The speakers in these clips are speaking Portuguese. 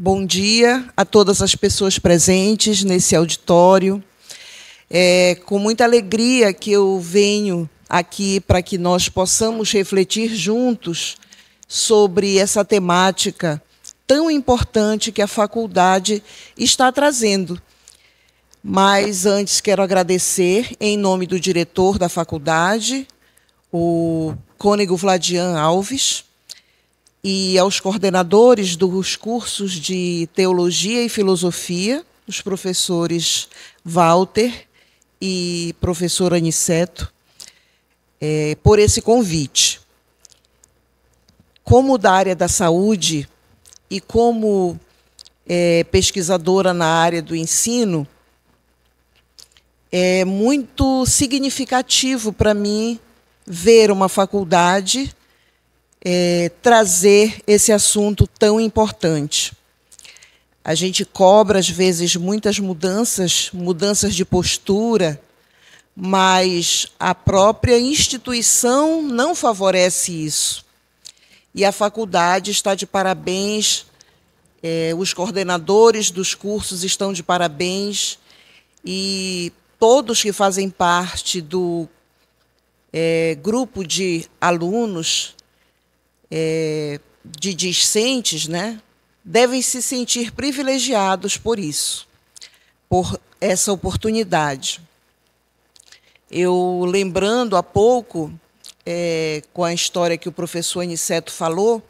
Bom dia a todas as pessoas presentes nesse auditório. É com muita alegria que eu venho aqui para que nós possamos refletir juntos sobre essa temática tão importante que a faculdade está trazendo. Mas antes quero agradecer, em nome do diretor da faculdade, o Cônego Vladian Alves, e aos coordenadores dos cursos de Teologia e Filosofia, os professores Walter e professor Aniceto, por esse convite. Como da área da saúde e como pesquisadora na área do ensino, é muito significativo para mim ver uma faculdade trazer esse assunto tão importante. A gente cobra, às vezes, muitas mudanças de postura, mas a própria instituição não favorece isso. E a faculdade está de parabéns, os coordenadores dos cursos estão de parabéns, e todos que fazem parte do grupo de alunos, de discentes, né, devem se sentir privilegiados por isso, por essa oportunidade. Eu, lembrando há pouco, com a história que o professor Aniceto falou,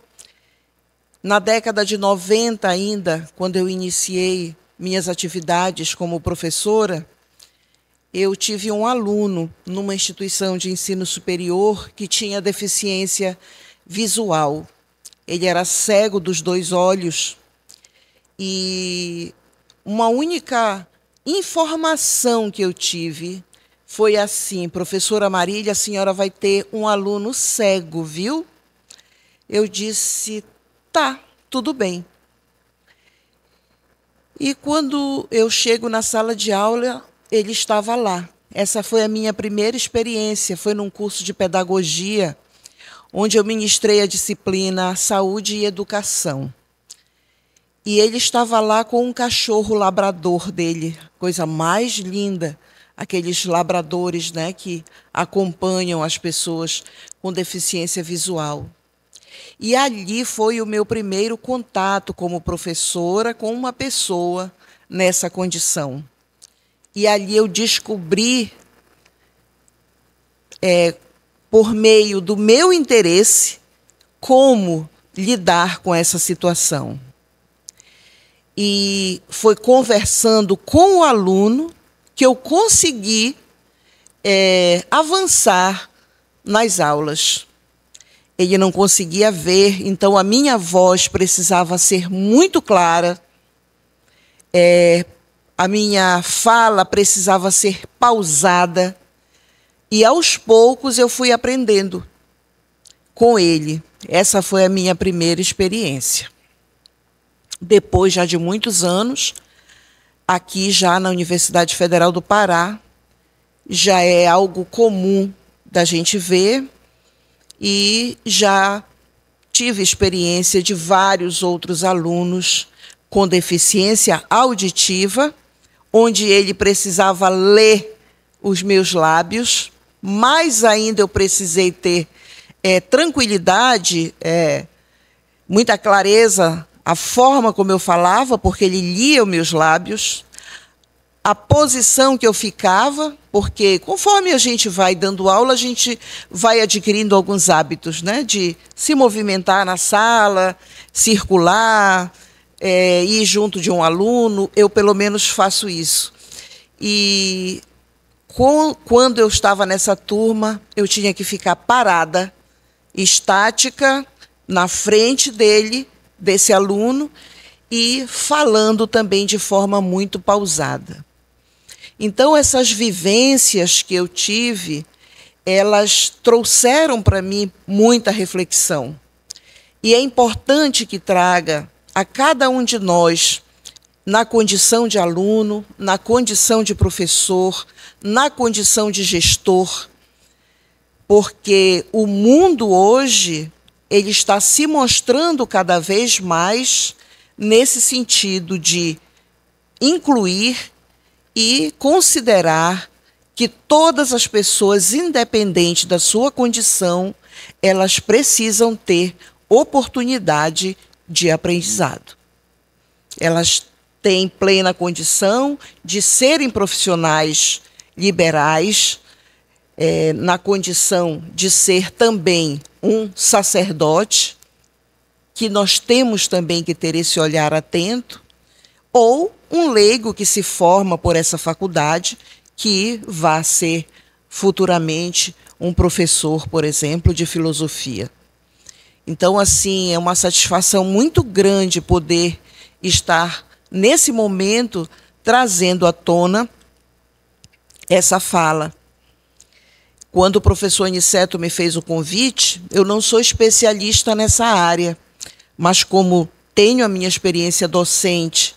na década de 90 ainda, quando eu iniciei minhas atividades como professora, eu tive um aluno numa instituição de ensino superior que tinha deficiência visual. Ele era cego dos 2 olhos e uma única informação que eu tive foi assim: professora Marília, a senhora vai ter um aluno cego, viu? Eu disse, tá, tudo bem. E quando eu chego na sala de aula, ele estava lá. Essa foi a minha primeira experiência, foi num curso de pedagogia, onde eu ministrei a disciplina Saúde e Educação. E ele estava lá com um cachorro labrador dele, coisa mais linda, aqueles labradores, né, que acompanham as pessoas com deficiência visual. E ali foi o meu primeiro contato como professora com uma pessoa nessa condição. E ali eu descobri, por meio do meu interesse, como lidar com essa situação. E foi conversando com o aluno que eu consegui avançar nas aulas. Ele não conseguia ver, então a minha voz precisava ser muito clara, a minha fala precisava ser pausada, e aos poucos eu fui aprendendo com ele. Essa foi a minha primeira experiência. Depois, já de muitos anos, aqui já na Universidade Federal do Pará, já é algo comum da gente ver, e já tive experiência de vários outros alunos com deficiência auditiva, onde ele precisava ler os meus lábios, mais ainda eu precisei ter tranquilidade, muita clareza, a forma como eu falava, porque ele lia os meus lábios, a posição que eu ficava, porque conforme a gente vai dando aula, a gente vai adquirindo alguns hábitos, né, de se movimentar na sala, circular, ir junto de um aluno. Eu, pelo menos, faço isso. E quando eu estava nessa turma, eu tinha que ficar parada, estática, na frente desse aluno, e falando também de forma muito pausada. Então, essas vivências que eu tive, elas trouxeram para mim muita reflexão. E é importante que traga a cada um de nós, na condição de aluno, na condição de professor, na condição de gestor, porque o mundo hoje ele está se mostrando cada vez mais nesse sentido de incluir e considerar que todas as pessoas, independente da sua condição, elas precisam ter oportunidade de aprendizado. Elas têm plena condição de serem profissionais liberais, na condição de ser também um sacerdote, que nós temos também que ter esse olhar atento, ou um leigo que se forma por essa faculdade, que vai ser futuramente um professor, por exemplo, de filosofia. Então, assim, é uma satisfação muito grande poder estar, nesse momento, trazendo à tona essa fala. Quando o professor Aniceto me fez o convite, eu não sou especialista nessa área, mas como tenho a minha experiência docente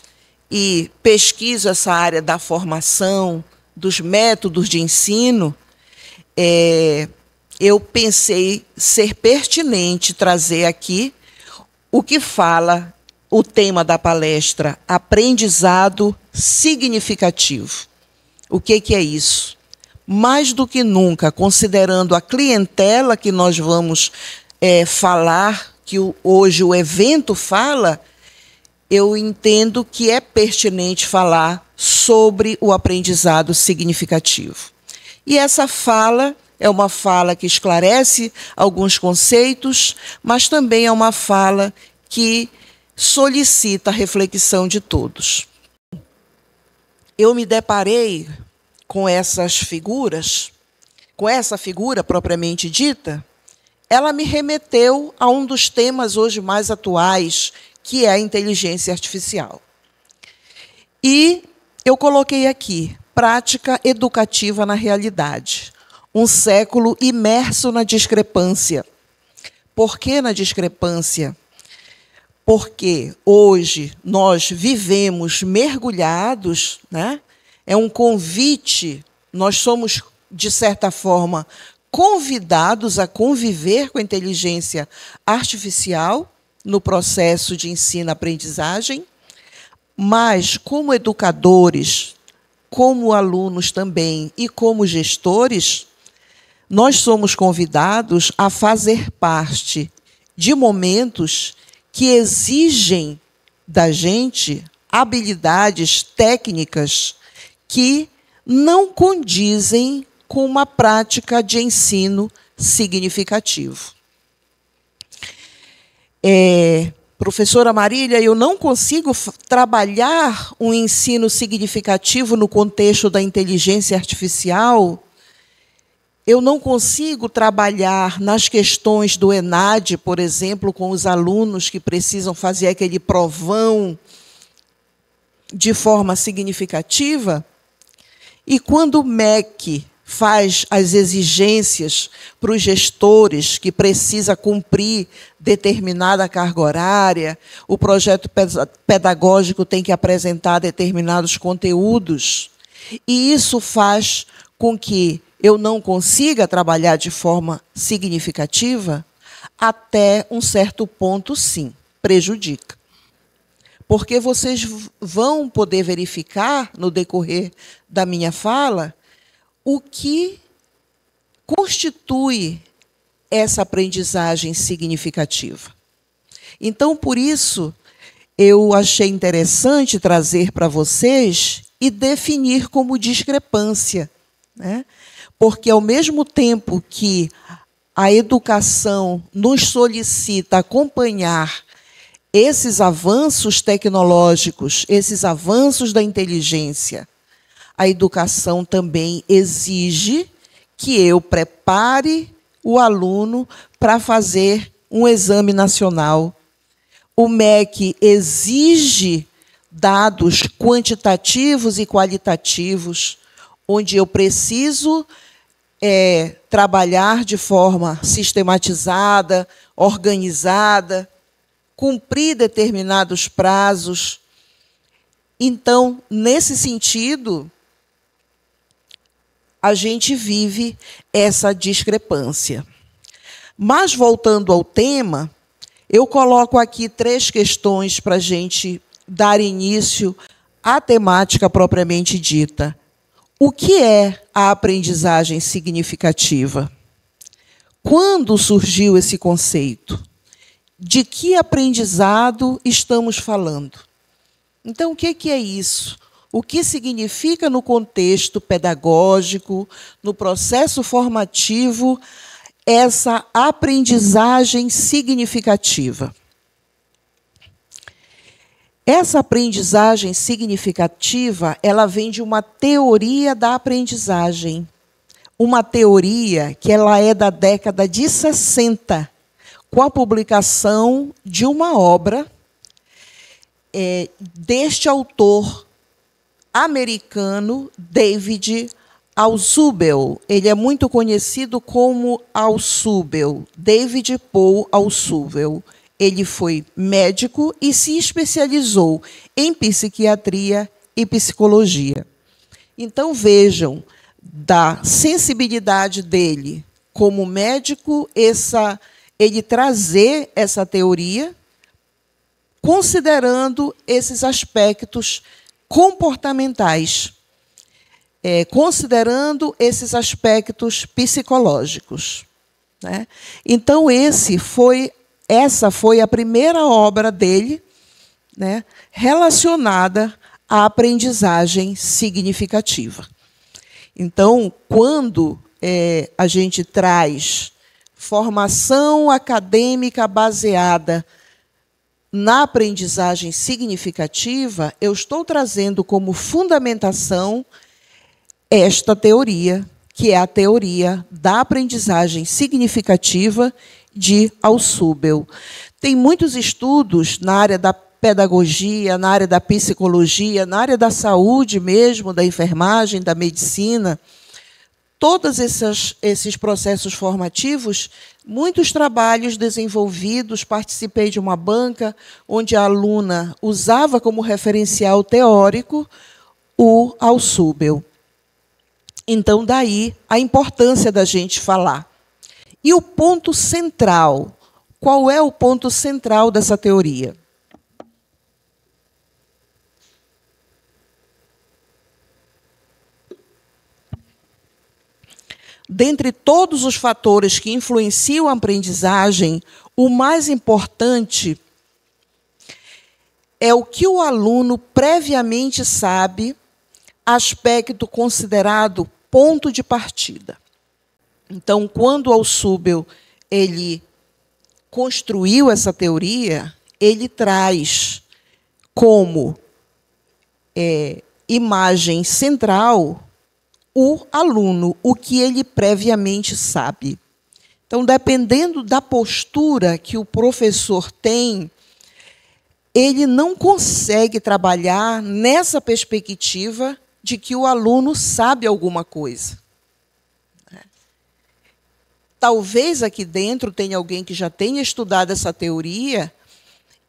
e pesquiso essa área da formação, dos métodos de ensino, eu pensei ser pertinente trazer aqui o que fala o tema da palestra, aprendizado significativo. O que é isso? Mais do que nunca, considerando a clientela que nós vamos falar, que hoje o evento fala, eu entendo que é pertinente falar sobre o aprendizado significativo. E essa fala é uma fala que esclarece alguns conceitos, mas também é uma fala que solicita a reflexão de todos. Eu me deparei com essas figuras, com essa figura propriamente dita, ela me remeteu a um dos temas hoje mais atuais, que é a inteligência artificial. E eu coloquei aqui, prática educativa na realidade, um século imerso na discrepância. Por que na discrepância? Porque hoje nós vivemos mergulhados, né? É um convite, nós somos, de certa forma, convidados a conviver com a inteligência artificial no processo de ensino-aprendizagem, mas como educadores, como alunos também e como gestores, nós somos convidados a fazer parte de momentos que exigem da gente habilidades técnicas que não condizem com uma prática de ensino significativo. Professora Marília, eu não consigo trabalhar um ensino significativo no contexto da inteligência artificial. Eu não consigo trabalhar nas questões do ENAD, por exemplo, com os alunos que precisam fazer aquele provão de forma significativa. E quando o MEC faz as exigências para os gestores que precisa cumprir determinada carga horária, o projeto pedagógico tem que apresentar determinados conteúdos, e isso faz com que eu não consiga trabalhar de forma significativa, até um certo ponto, sim, prejudica. Porque vocês vão poder verificar, no decorrer da minha fala, o que constitui essa aprendizagem significativa. Então, por isso, eu achei interessante trazer para vocês e definir como discrepância, né? Porque, ao mesmo tempo que a educação nos solicita acompanhar esses avanços tecnológicos, esses avanços da inteligência, a educação também exige que eu prepare o aluno para fazer um exame nacional. O MEC exige dados quantitativos e qualitativos, onde eu preciso trabalhar de forma sistematizada, organizada, cumprir determinados prazos. Então, nesse sentido, a gente vive essa discrepância. Mas, voltando ao tema, Eu coloco aqui 3 questões para a gente dar início à temática propriamente dita. O que é a aprendizagem significativa? Quando surgiu esse conceito? De que aprendizado estamos falando? Então, o que é isso? O que significa no contexto pedagógico, no processo formativo, essa aprendizagem significativa? Essa aprendizagem significativa, ela vem de uma teoria da aprendizagem. Uma teoria que ela é da década de 60, com a publicação de uma obra deste autor americano, David Altshuler. Ele é muito conhecido como Altshuler, David Paul Altshuler. Ele foi médico e se especializou em psiquiatria e psicologia. Então, vejam, da sensibilidade dele como médico, ele trazer essa teoria, considerando esses aspectos comportamentais, considerando esses aspectos psicológicos, né? Então, essa foi a primeira obra dele, né, relacionada à aprendizagem significativa. Então, quando a gente traz formação acadêmica baseada na aprendizagem significativa, eu estou trazendo como fundamentação esta teoria, que é a teoria da aprendizagem significativa de Altshuler. Tem muitos estudos na área da pedagogia, na área da psicologia, na área da saúde mesmo, da enfermagem, da medicina. Todos esses processos formativos, muitos trabalhos desenvolvidos, participei de uma banca onde a aluna usava como referencial teórico o Altshuler. Então, daí a importância da gente falar. E o ponto central? Qual é o ponto central dessa teoria? Dentre todos os fatores que influenciam a aprendizagem, o mais importante é o que o aluno previamente sabe, aspecto considerado ponto de partida. Então, quando o Altshuler ele construiu essa teoria, ele traz como imagem central o aluno, o que ele previamente sabe. Então, dependendo da postura que o professor tem, ele não consegue trabalhar nessa perspectiva de que o aluno sabe alguma coisa. Talvez aqui dentro tenha alguém que já tenha estudado essa teoria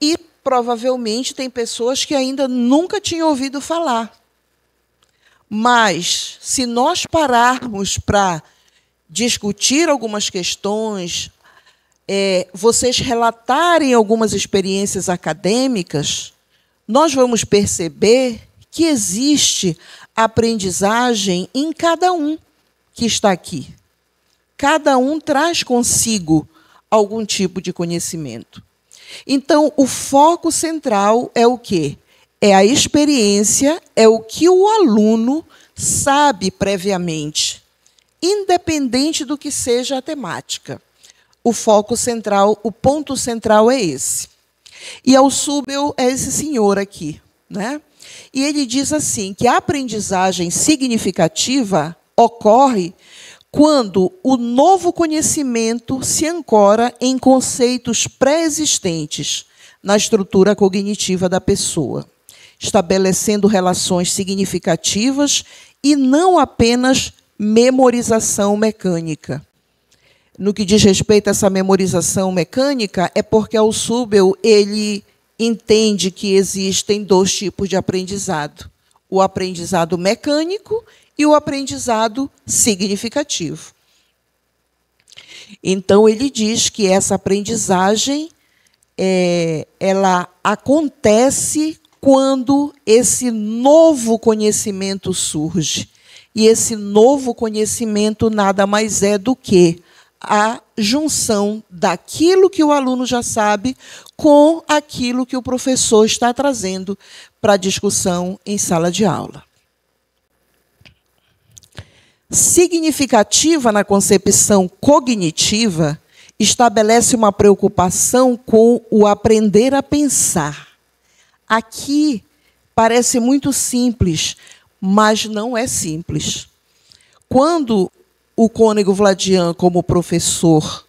e provavelmente tem pessoas que ainda nunca tinham ouvido falar. Mas, se nós pararmos para discutir algumas questões, vocês relatarem algumas experiências acadêmicas, nós vamos perceber que existe aprendizagem em cada um que está aqui. Cada um traz consigo algum tipo de conhecimento. Então, o foco central é o quê? É a experiência, é o que o aluno sabe previamente, independente do que seja a temática. O foco central, o ponto central é esse. E Altshuler é esse senhor aqui, né? E ele diz assim, que a aprendizagem significativa ocorre quando o novo conhecimento se ancora em conceitos pré-existentes na estrutura cognitiva da pessoa, estabelecendo relações significativas e não apenas memorização mecânica. No que diz respeito a essa memorização mecânica, é porque Altshuler ele entende que existem 2 tipos de aprendizado: o aprendizado mecânico e o aprendizado significativo. Então, ele diz que essa aprendizagem ela acontece quando esse novo conhecimento surge. E esse novo conhecimento nada mais é do que a junção daquilo que o aluno já sabe com aquilo que o professor está trazendo para a discussão em sala de aula. Significativa na concepção cognitiva, estabelece uma preocupação com o aprender a pensar. Aqui parece muito simples, mas não é simples. Quando o Cônego Vladian, como professor,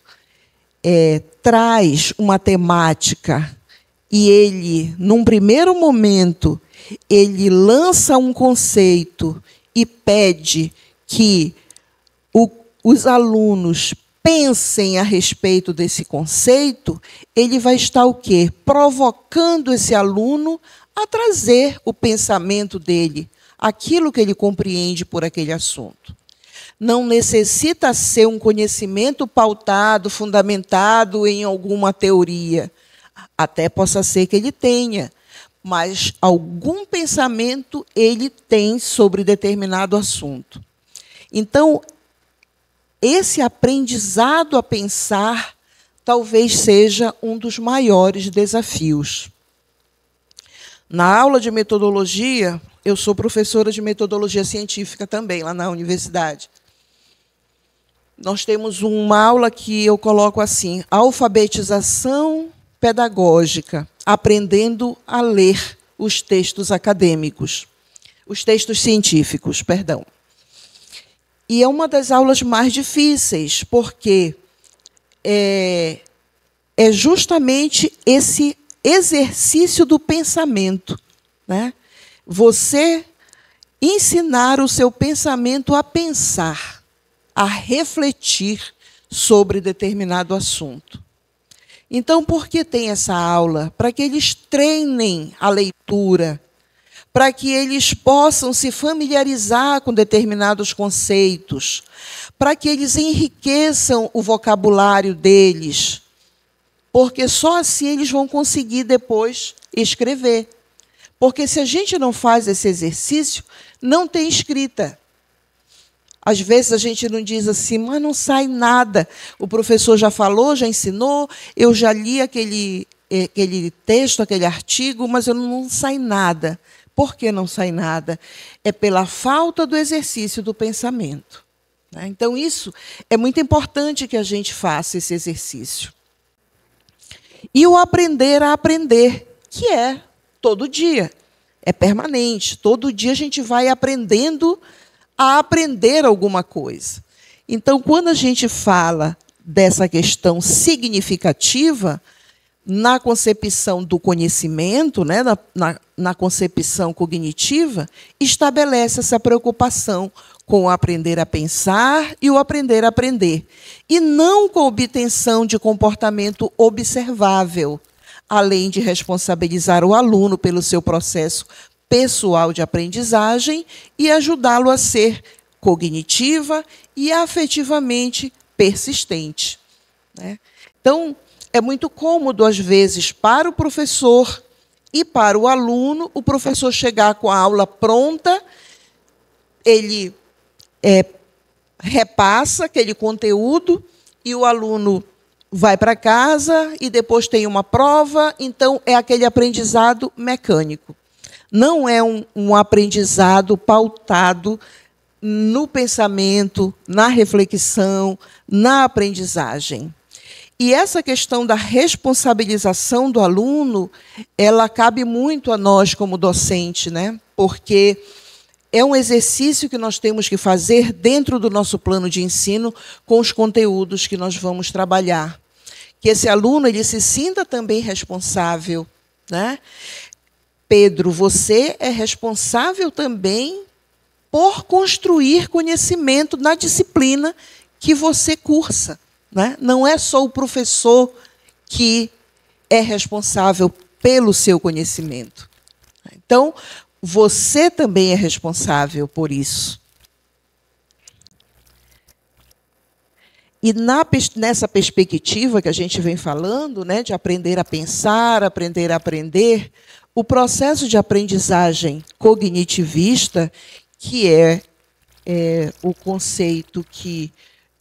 traz uma temática e ele, num primeiro momento, ele lança um conceito e pede que os alunos pensem a respeito desse conceito, ele vai estar o quê? Provocando esse aluno a trazer o pensamento dele, aquilo que ele compreende por aquele assunto. Não necessita ser um conhecimento pautado, fundamentado em alguma teoria. Até possa ser que ele tenha, mas algum pensamento ele tem sobre determinado assunto. Então, esse aprendizado a pensar talvez seja um dos maiores desafios. Na aula de metodologia, eu sou professora de metodologia científica também, lá na universidade. Nós temos uma aula que eu coloco assim, alfabetização pedagógica, aprendendo a ler os textos acadêmicos, os textos científicos, perdão. E é uma das aulas mais difíceis, porque é justamente esse exercício do pensamento, né? Você ensinar o seu pensamento a pensar, a refletir sobre determinado assunto. Então, por que tem essa aula? Para que eles treinem a leitura, para que eles possam se familiarizar com determinados conceitos, para que eles enriqueçam o vocabulário deles, porque só assim eles vão conseguir depois escrever. Porque se a gente não faz esse exercício, não tem escrita. Às vezes a gente não diz assim, mas não sai nada. O professor já falou, já ensinou, eu já li aquele texto, aquele artigo, mas eu não sai nada. Por que não sai nada? É pela falta do exercício do pensamento. Então, isso é muito importante que a gente faça esse exercício. E o aprender a aprender, que é todo dia, é permanente. Todo dia a gente vai aprendendo a aprender alguma coisa. Então, quando a gente fala dessa questão significativa, na concepção do conhecimento, né, na concepção cognitiva, estabelece essa preocupação com o aprender a pensar e o aprender a aprender, e não com a obtenção de comportamento observável, além de responsabilizar o aluno pelo seu processo pessoal de aprendizagem e ajudá-lo a ser cognitiva e afetivamente persistente. Então, é muito cômodo, às vezes, para o professor e para o aluno, o professor chegar com a aula pronta, ele repassa aquele conteúdo e o aluno vai para casa e depois tem uma prova, então é aquele aprendizado mecânico. Não é um aprendizado pautado no pensamento, na reflexão, na aprendizagem. E essa questão da responsabilização do aluno, ela cabe muito a nós como docente, né? Porque é um exercício que nós temos que fazer dentro do nosso plano de ensino com os conteúdos que nós vamos trabalhar. Que esse aluno ele se sinta também responsável, né? Pedro, você é responsável também por construir conhecimento na disciplina que você cursa. Não é só o professor que é responsável pelo seu conhecimento. Então, você também é responsável por isso. E nessa perspectiva que a gente vem falando, né, de aprender a pensar, aprender a aprender, o processo de aprendizagem cognitivista, que é o conceito que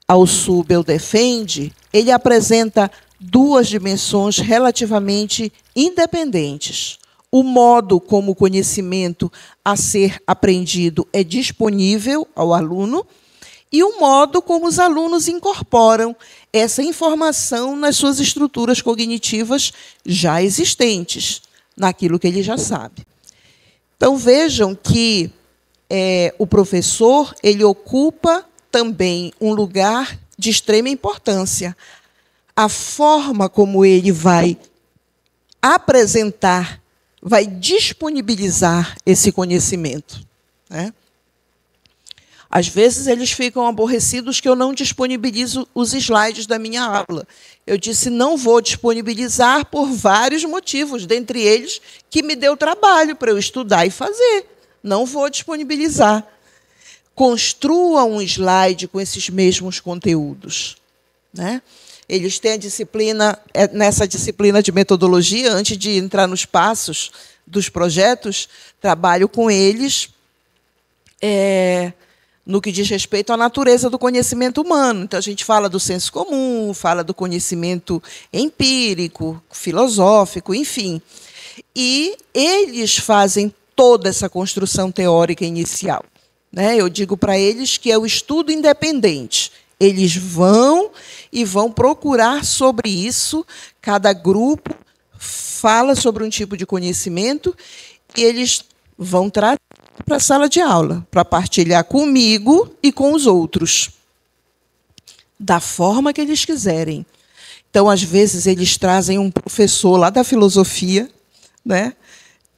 Alsubel defende, ele apresenta duas dimensões relativamente independentes. O modo como o conhecimento a ser aprendido é disponível ao aluno e o modo como os alunos incorporam essa informação nas suas estruturas cognitivas já existentes, naquilo que ele já sabe. Então, vejam que o professor ele ocupa também um lugar de extrema importância. A forma como ele vai apresentar, vai disponibilizar esse conhecimento, né? Às vezes, eles ficam aborrecidos que eu não disponibilizo os slides da minha aula. Eu disse, não vou disponibilizar por vários motivos, dentre eles, que me deu trabalho para eu estudar e fazer. Não vou disponibilizar. Construa um slide com esses mesmos conteúdos, né? Eles têm a disciplina, nessa disciplina de metodologia, antes de entrar nos passos dos projetos, trabalho com eles no que diz respeito à natureza do conhecimento humano. Então, a gente fala do senso comum, fala do conhecimento empírico, filosófico, enfim. E eles fazem toda essa construção teórica inicial, né? Eu digo para eles que é o estudo independente. Eles vão procurar sobre isso, cada grupo fala sobre um tipo de conhecimento e eles vão trazer para a sala de aula, para partilhar comigo e com os outros, da forma que eles quiserem. Então, às vezes, eles trazem um professor lá da filosofia, né?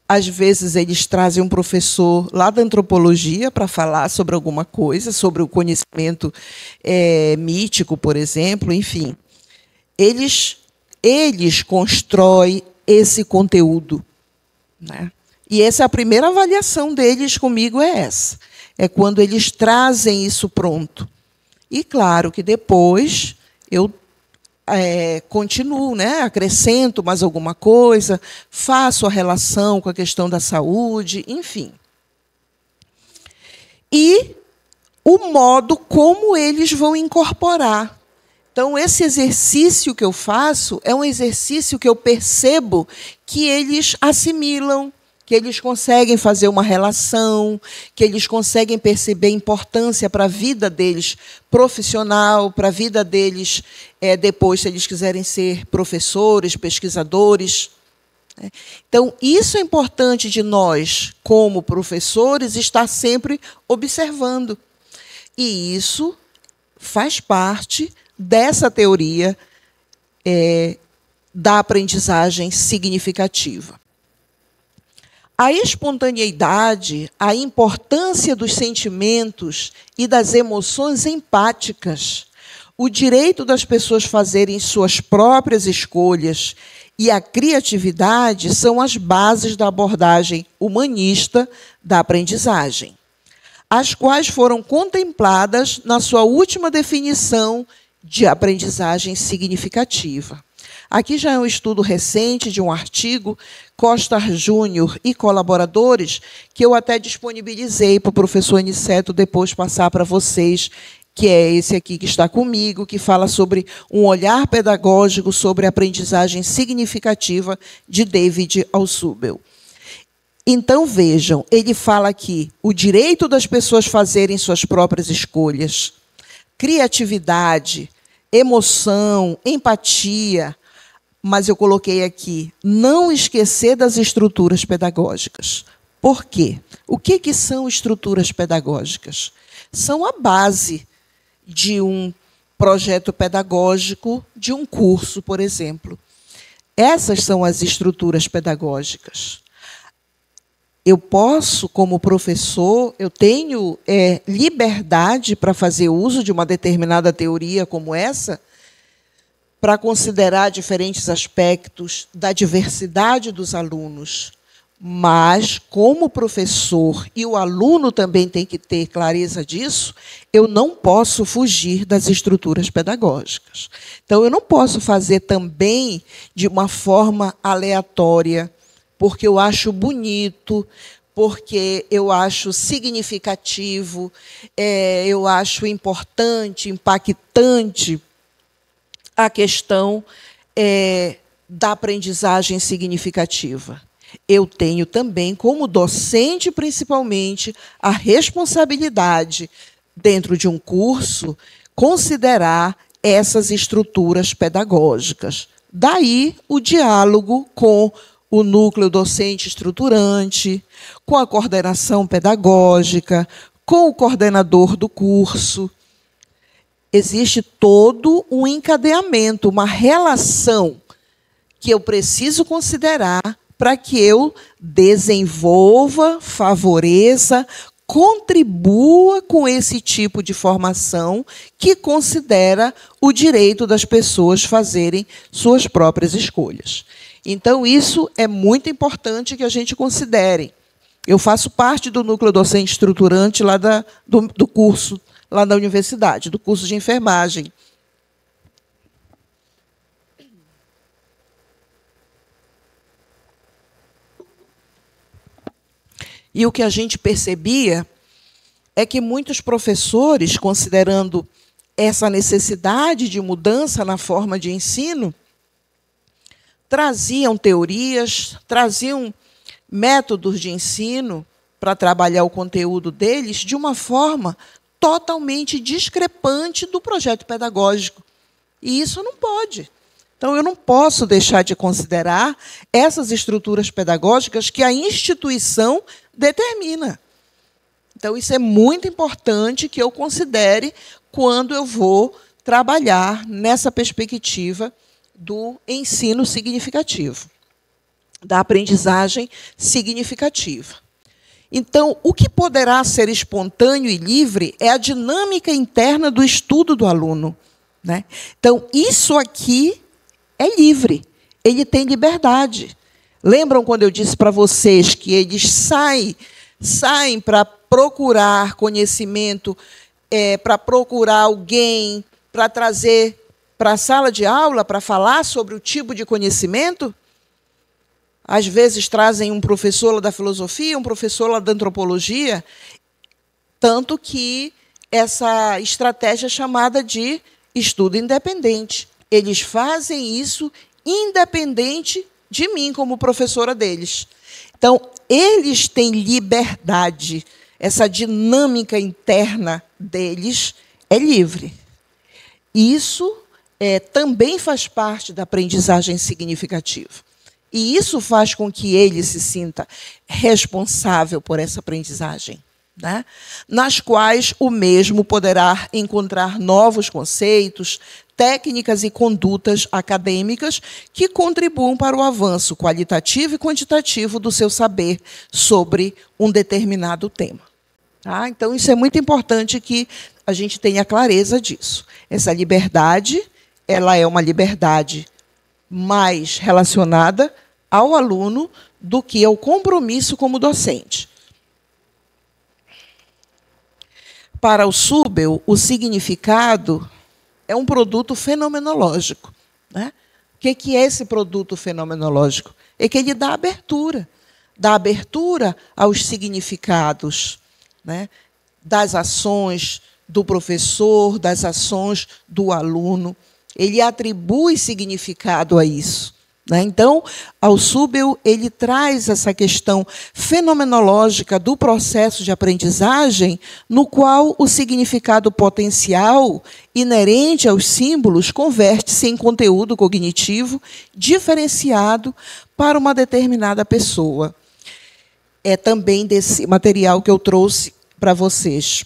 Às vezes, eles trazem um professor lá da antropologia para falar sobre alguma coisa, sobre o conhecimento mítico, por exemplo, enfim. Eles constroem esse conteúdo, né? E essa é a primeira avaliação deles comigo, é essa. É quando eles trazem isso pronto. E, claro, que depois eu continuo, né? Acrescento mais alguma coisa, faço a relação com a questão da saúde, enfim. E o modo como eles vão incorporar. Então, esse exercício que eu faço é um exercício que eu percebo que eles assimilam, que eles conseguem fazer uma relação, que eles conseguem perceber a importância para a vida deles profissional, para a vida deles depois, se eles quiserem ser professores, pesquisadores. Então, isso é importante de nós, como professores, estar sempre observando. E isso faz parte dessa teoria da aprendizagem significativa. A espontaneidade, a importância dos sentimentos e das emoções empáticas, o direito das pessoas fazerem suas próprias escolhas e a criatividade são as bases da abordagem humanista da aprendizagem, as quais foram contempladas na sua última definição de aprendizagem significativa. Aqui já é um estudo recente de um artigo, Costar Júnior e colaboradores, que eu até disponibilizei para o professor Aniceto depois passar para vocês, que é esse aqui que está comigo, que fala sobre um olhar pedagógico sobre a aprendizagem significativa de David Alsubel. Então, vejam, ele fala aqui o direito das pessoas fazerem suas próprias escolhas, criatividade, emoção, empatia, mas eu coloquei aqui, não esquecer das estruturas pedagógicas. Por quê? O que são estruturas pedagógicas? São a base de um projeto pedagógico, de um curso, por exemplo. Essas são as estruturas pedagógicas. Eu posso, como professor, eu tenho liberdade para fazer uso de uma determinada teoria como essa, para considerar diferentes aspectos da diversidade dos alunos, Mas, como professor, e o aluno também tem que ter clareza disso, eu não posso fugir das estruturas pedagógicas. Então, eu não posso fazer também de uma forma aleatória, porque eu acho bonito, porque eu acho significativo, eu acho importante, impactante a questão da aprendizagem significativa. Eu tenho também, como docente, principalmente, a responsabilidade, dentro de um curso, considerar essas estruturas pedagógicas. Daí o diálogo com o núcleo docente estruturante, com a coordenação pedagógica, com o coordenador do curso. Existe todo um encadeamento, uma relação que eu preciso considerar para que eu desenvolva, favoreça, contribua com esse tipo de formação que considera o direito das pessoas fazerem suas próprias escolhas. Então, isso é muito importante que a gente considere. Eu faço parte do núcleo docente estruturante lá do curso, lá da universidade, do curso de enfermagem. E o que a gente percebia é que muitos professores, considerando essa necessidade de mudança na forma de ensino, traziam teorias, traziam métodos de ensino para trabalhar o conteúdo deles de uma forma totalmente discrepante do projeto pedagógico. E isso não pode. Então, eu não posso deixar de considerar essas estruturas pedagógicas que a instituição determina. Então, isso é muito importante que eu considere quando eu vou trabalhar nessa perspectiva do ensino significativo, da aprendizagem significativa. Então, o que poderá ser espontâneo e livre é a dinâmica interna do estudo do aluno, né? Então, isso aqui é livre, ele tem liberdade. Lembram quando eu disse para vocês que eles saem para procurar conhecimento, para procurar alguém, para trazer para a sala de aula, para falar sobre o tipo de conhecimento? Às vezes trazem um professor lá da filosofia, um professor lá da antropologia, tanto que essa estratégia é chamada de estudo independente. Eles fazem isso independente de mim, como professora deles. Então, eles têm liberdade. Essa dinâmica interna deles é livre. Isso também faz parte da aprendizagem significativa. E isso faz com que ele se sinta responsável por essa aprendizagem, né? Nas quais o mesmo poderá encontrar novos conceitos, técnicas e condutas acadêmicas que contribuam para o avanço qualitativo e quantitativo do seu saber sobre um determinado tema. Tá? Então, isso é muito importante que a gente tenha clareza disso. Essa liberdade, ela é uma liberdade mais relacionada ao aluno do que ao compromisso como docente. Para o Subel, o significado é um produto fenomenológico, né? O que é esse produto fenomenológico? É que ele dá abertura aos significados, né? Das ações do professor, das ações do aluno. Ele atribui significado a isso. Então, ao Subel, ele traz essa questão fenomenológica do processo de aprendizagem, no qual o significado potencial inerente aos símbolos converte-se em conteúdo cognitivo diferenciado para uma determinada pessoa. É também desse material que eu trouxe para vocês.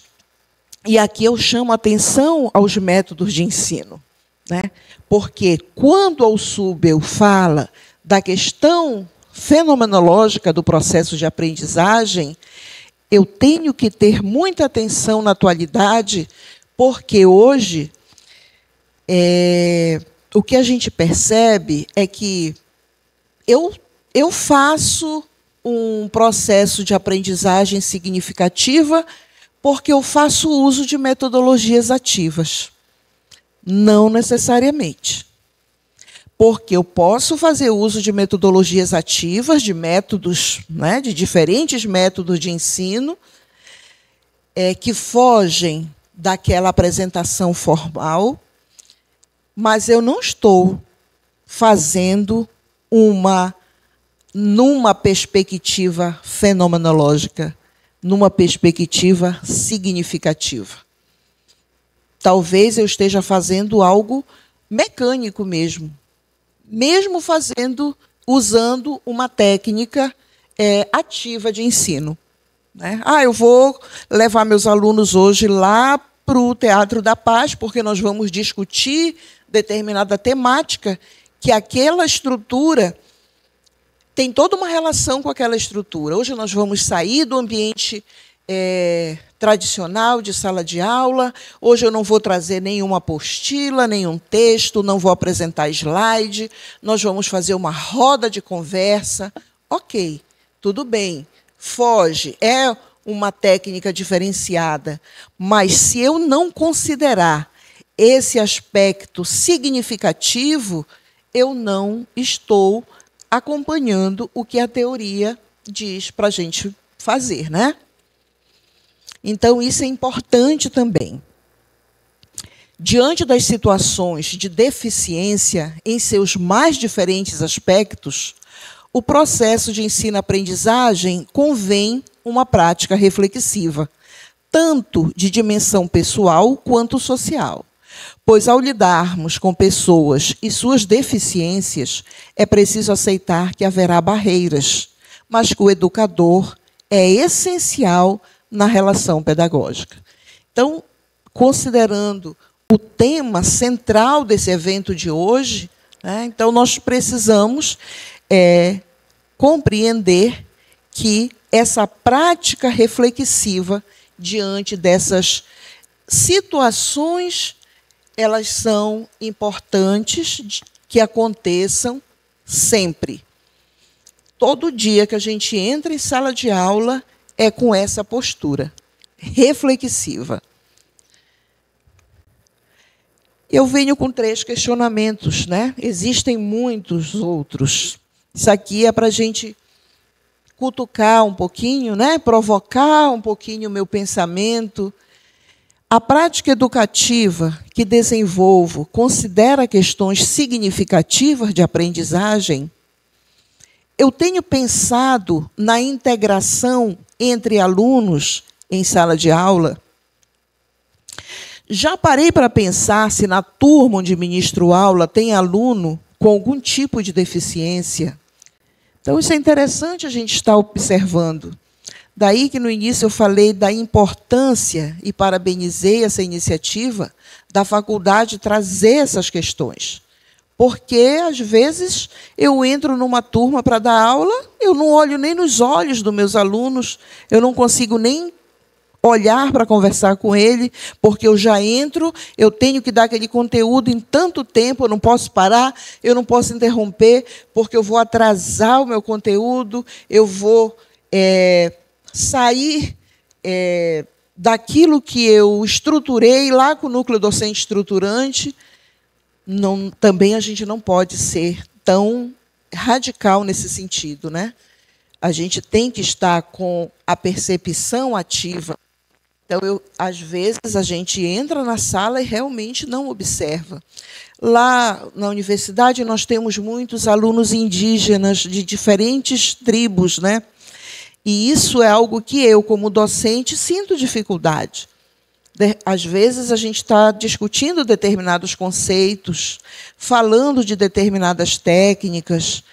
E aqui eu chamo a atenção aos métodos de ensino, né? Porque quando o Subel fala da questão fenomenológica do processo de aprendizagem, eu tenho que ter muita atenção na atualidade, porque hoje o que a gente percebe é que eu faço um processo de aprendizagem significativa porque eu faço uso de metodologias ativas. Não necessariamente. Porque eu posso fazer uso de metodologias ativas, de métodos, né, de diferentes métodos de ensino, que fogem daquela apresentação formal, mas eu não estou fazendo numa perspectiva fenomenológica, numa perspectiva significativa. Talvez eu esteja fazendo algo mecânico mesmo usando uma técnica ativa de ensino. Né? Eu vou levar meus alunos hoje lá para o Teatro da Paz, porque nós vamos discutir determinada temática, que aquela estrutura tem toda uma relação com aquela estrutura. Hoje nós vamos sair do ambiente tradicional de sala de aula. Hoje eu não vou trazer nenhuma apostila, nenhum texto, não vou apresentar slide. Nós vamos fazer uma roda de conversa. Ok, tudo bem. Foge, é uma técnica diferenciada. Mas se eu não considerar esse aspecto significativo, eu não estou acompanhando o que a teoria diz para a gente fazer, né? Então, isso é importante também. Diante das situações de deficiência em seus mais diferentes aspectos, o processo de ensino-aprendizagem convém uma prática reflexiva, tanto de dimensão pessoal quanto social. Pois, ao lidarmos com pessoas e suas deficiências, é preciso aceitar que haverá barreiras, mas que o educador é essencial na relação pedagógica. Então, considerando o tema central desse evento de hoje, né, então nós precisamos compreender que essa prática reflexiva diante dessas situações, elas são importantes que aconteçam sempre. Todo dia que a gente entra em sala de aula é com essa postura reflexiva. Eu venho com 3 questionamentos, né? Existem muitos outros. Isso aqui é para a gente cutucar um pouquinho, né? Provocar um pouquinho o meu pensamento. A prática educativa que desenvolvo considera questões significativas de aprendizagem? Eu tenho pensado na integração entre alunos em sala de aula? Já parei para pensar se na turma onde ministro aula tem aluno com algum tipo de deficiência? Então, isso é interessante a gente estar observando. Daí que no início eu falei da importância, e parabenizei essa iniciativa, da faculdade trazer essas questões. Porque, às vezes, eu entro numa turma para dar aula, eu não olho nem nos olhos dos meus alunos, eu não consigo nem olhar para conversar com ele, porque eu já entro, eu tenho que dar aquele conteúdo em tanto tempo, eu não posso parar, eu não posso interromper, porque eu vou atrasar o meu conteúdo, eu vou sair daquilo que eu estruturei lá com o núcleo docente estruturante. Não, também a gente não pode ser tão radical nesse sentido, né? A gente tem que estar com a percepção ativa. Então, às vezes, a gente entra na sala e realmente não observa. Lá na universidade, nós temos muitos alunos indígenas de diferentes tribos, né? E isso é algo que eu, como docente, sinto dificuldade. Às vezes, a gente está discutindo determinados conceitos, falando de determinadas técnicas,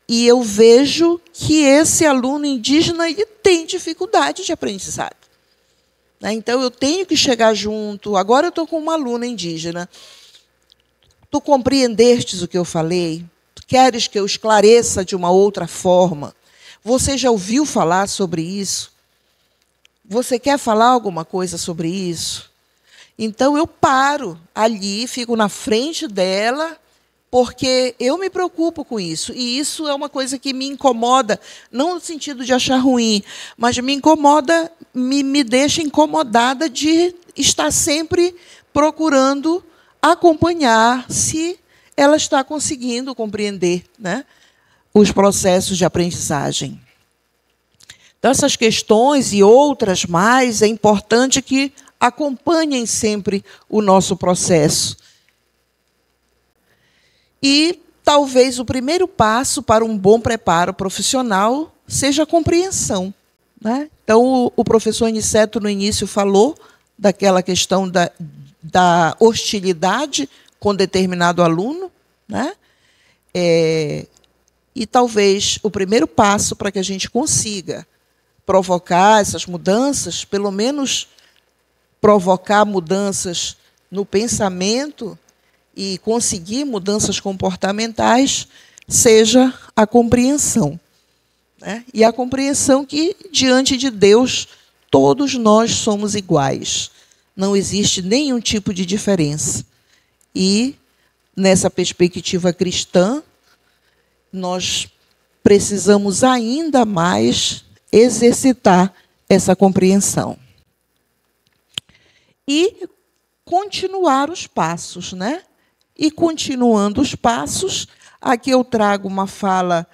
e eu vejo que esse aluno indígena ele tem dificuldade de aprendizado. Então, eu tenho que chegar junto. Agora, eu estou com uma aluna indígena. Tu compreendestes o que eu falei? Tu queres que eu esclareça de uma outra forma? Você já ouviu falar sobre isso? Você quer falar alguma coisa sobre isso? Então, eu paro ali, fico na frente dela porque eu me preocupo com isso, e isso é uma coisa que me incomoda, não no sentido de achar ruim, mas me incomoda, me deixa incomodada de estar sempre procurando acompanhar se ela está conseguindo compreender, né, os processos de aprendizagem. Então, essas questões e outras mais, é importante que acompanhem sempre o nosso processo. E talvez o primeiro passo para um bom preparo profissional seja a compreensão, né? Então, o professor Aniceto, no início, falou daquela questão da hostilidade com determinado aluno, né? E talvez o primeiro passo para que a gente consiga provocar essas mudanças, pelo menos provocar mudanças no pensamento e conseguir mudanças comportamentais, seja a compreensão, né? E a compreensão que, diante de Deus, todos nós somos iguais. Não existe nenhum tipo de diferença. E, nessa perspectiva cristã, nós precisamos ainda mais exercitar essa compreensão. E continuar os passos, né? E continuando os passos, aqui eu trago uma fala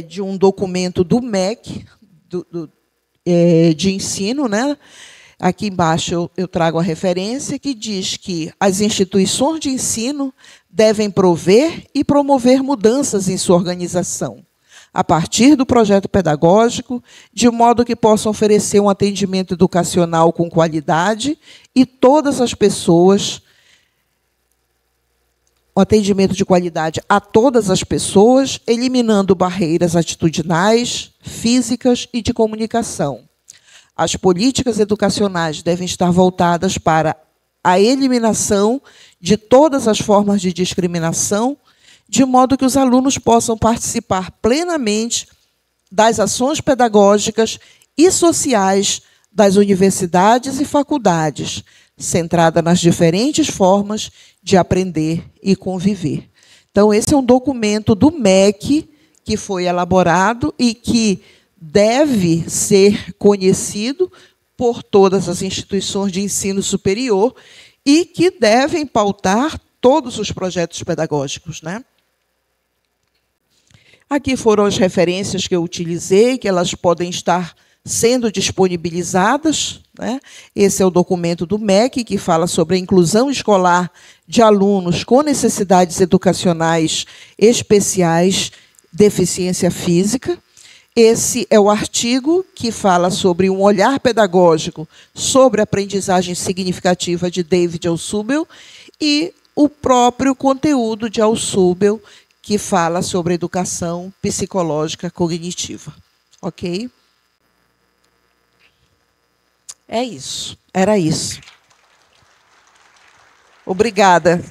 de um documento do MEC, de ensino, né? Aqui embaixo eu trago a referência que diz que as instituições de ensino devem prover e promover mudanças em sua organização, a partir do projeto pedagógico, de modo que possam oferecer um atendimento educacional com qualidade e todas as pessoas, um atendimento de qualidade a todas as pessoas, eliminando barreiras atitudinais, físicas e de comunicação. As políticas educacionais devem estar voltadas para a eliminação de todas as formas de discriminação, de modo que os alunos possam participar plenamente das ações pedagógicas e sociais das universidades e faculdades, centrada nas diferentes formas de aprender e conviver. Então, esse é um documento do MEC que foi elaborado e que deve ser conhecido por todas as instituições de ensino superior e que devem pautar todos os projetos pedagógicos, né? Aqui foram as referências que eu utilizei, que elas podem estar sendo disponibilizadas, né? Esse é o documento do MEC, que fala sobre a inclusão escolar de alunos com necessidades educacionais especiais, deficiência física. Esse é o artigo que fala sobre um olhar pedagógico sobre a aprendizagem significativa de David Alsubel e o próprio conteúdo de Alsubel, que fala sobre educação psicológica cognitiva. Ok? É isso. Era isso. Obrigada.